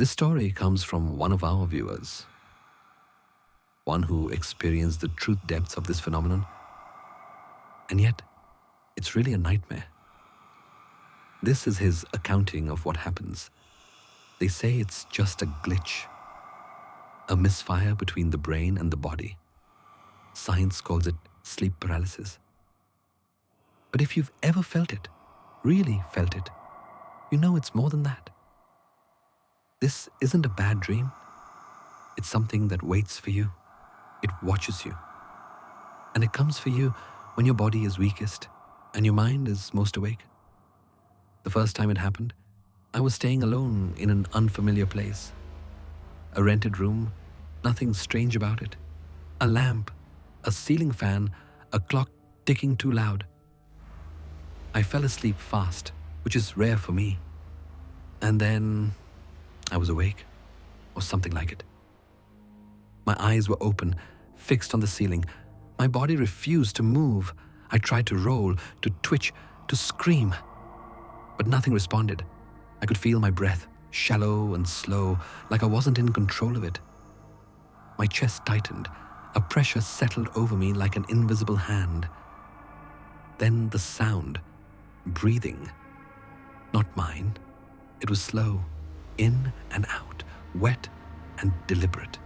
This story comes from one of our viewers, one who experienced the truth depths of this phenomenon, and yet it's really a nightmare. This is his accounting of what happens. They say it's just a glitch, a misfire between the brain and the body. Science calls it sleep paralysis. But if you've ever felt it, really felt it, you know it's more than that. This isn't a bad dream. It's something that waits for you. It watches you. And it comes for you when your body is weakest and your mind is most awake. The first time it happened, I was staying alone in an unfamiliar place. A rented room, nothing strange about it. A lamp, a ceiling fan, a clock ticking too loud. I fell asleep fast, which is rare for me. And then I was awake, or something like it. My eyes were open, fixed on the ceiling. My body refused to move. I tried to roll, to twitch, to scream. But nothing responded. I could feel my breath, shallow and slow, like I wasn't in control of it. My chest tightened. A pressure settled over me like an invisible hand. Then the sound, breathing. Not mine. It was slow, in and out, wet and deliberate.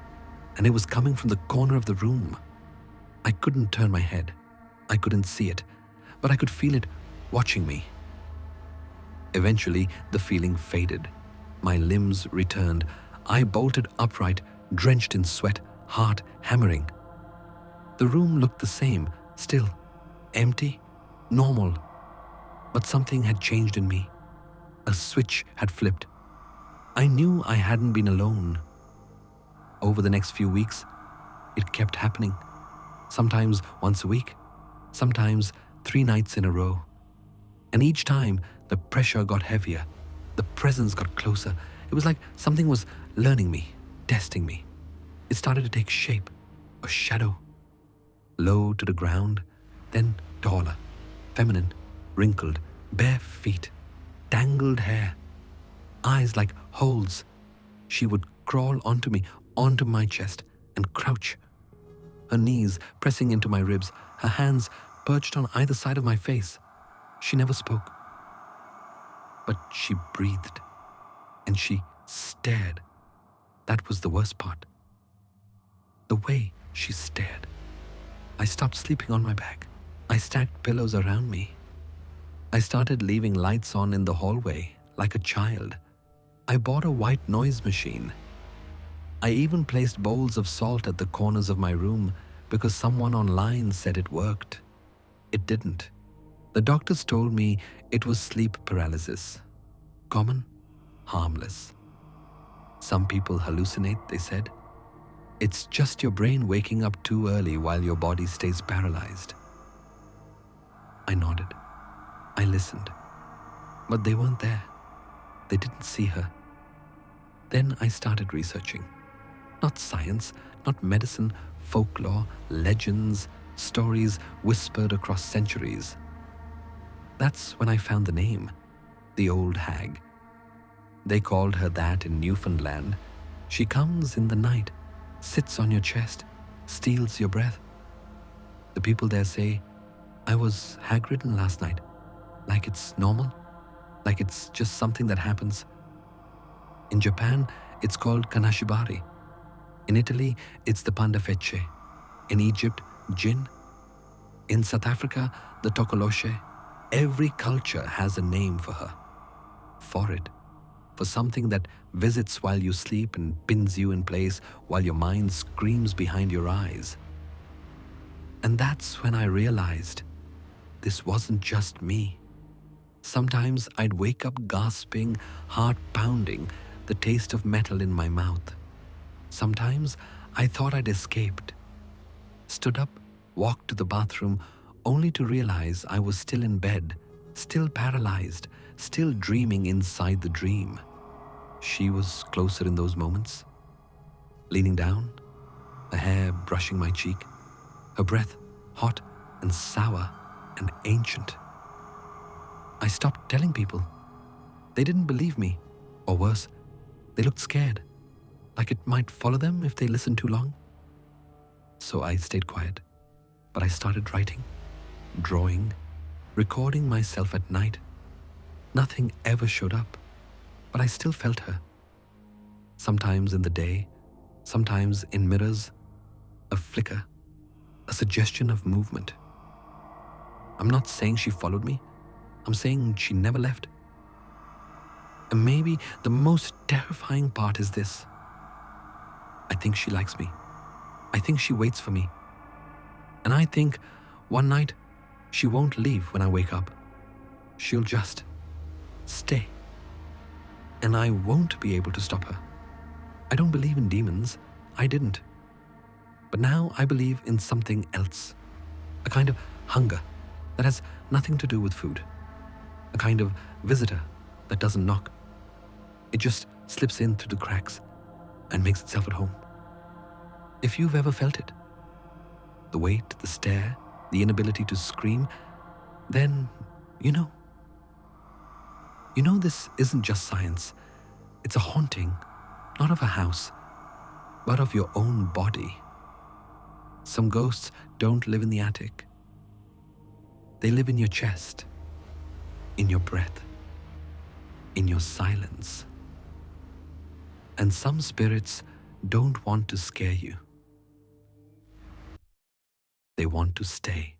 And it was coming from the corner of the room. I couldn't turn my head. I couldn't see it, but I could feel it watching me. Eventually, the feeling faded. My limbs returned. I bolted upright, drenched in sweat, heart hammering. The room looked the same, still, empty, normal. But something had changed in me. A switch had flipped. I knew I hadn't been alone. Over the next few weeks, it kept happening. Sometimes once a week, sometimes 3 nights in a row. And each time, the pressure got heavier. The presence got closer. It was like something was learning me, testing me. It started to take shape, a shadow. Low to the ground, then taller, feminine, wrinkled, bare feet, tangled hair, eyes like holes. She would crawl onto me, onto my chest, and crouch. Her knees pressing into my ribs, her hands perched on either side of my face. She never spoke. But she breathed, and she stared. That was the worst part. The way she stared. I stopped sleeping on my back. I stacked pillows around me. I started leaving lights on in the hallway, like a child. I bought a white noise machine. I even placed bowls of salt at the corners of my room because someone online said it worked. It didn't. The doctors told me it was sleep paralysis. Common, harmless. Some people hallucinate, they said. It's just your brain waking up too early while your body stays paralyzed. I nodded. I listened. But they weren't there. They didn't see her. Then I started researching. Not science, not medicine, folklore, legends, stories whispered across centuries. That's when I found the name, the old hag. They called her that in Newfoundland. She comes in the night, sits on your chest, steals your breath. The people there say, I was hag-ridden last night, like it's normal, like it's just something that happens. In Japan, it's called kanashibari. In Italy, it's the pandafecce. In Egypt, jinn. In South Africa, the tokoloshe. Every culture has a name for her. For it. For something that visits while you sleep and pins you in place while your mind screams behind your eyes. And that's when I realized this wasn't just me. Sometimes I'd wake up gasping, heart pounding, the taste of metal in my mouth. Sometimes I thought I'd escaped. Stood up, walked to the bathroom, only to realize I was still in bed, still paralyzed, still dreaming inside the dream. She was closer in those moments, leaning down, her hair brushing my cheek, her breath hot and sour and ancient. I stopped telling people. They didn't believe me, or worse, They looked scared, like it might follow them if they listened too long. So I stayed quiet, but I started writing, drawing, recording myself at night. Nothing ever showed up, but I still felt her. Sometimes in the day, sometimes in mirrors, a flicker, a suggestion of movement. I'm not saying she followed me. I'm saying she never left. And maybe the most terrifying part is this. I think she likes me. I think she waits for me. And I think one night she won't leave when I wake up. She'll just stay. And I won't be able to stop her. I don't believe in demons. I didn't. But now I believe in something else. A kind of hunger that has nothing to do with food. A kind of visitor that doesn't knock. It just slips in through the cracks and makes itself at home. If you've ever felt it, the weight, the stare, the inability to scream, then you know. You know this isn't just science. It's a haunting, not of a house, but of your own body. Some ghosts don't live in the attic. They live in your chest, in your breath, in your silence. And some spirits don't want to scare you. They want to stay.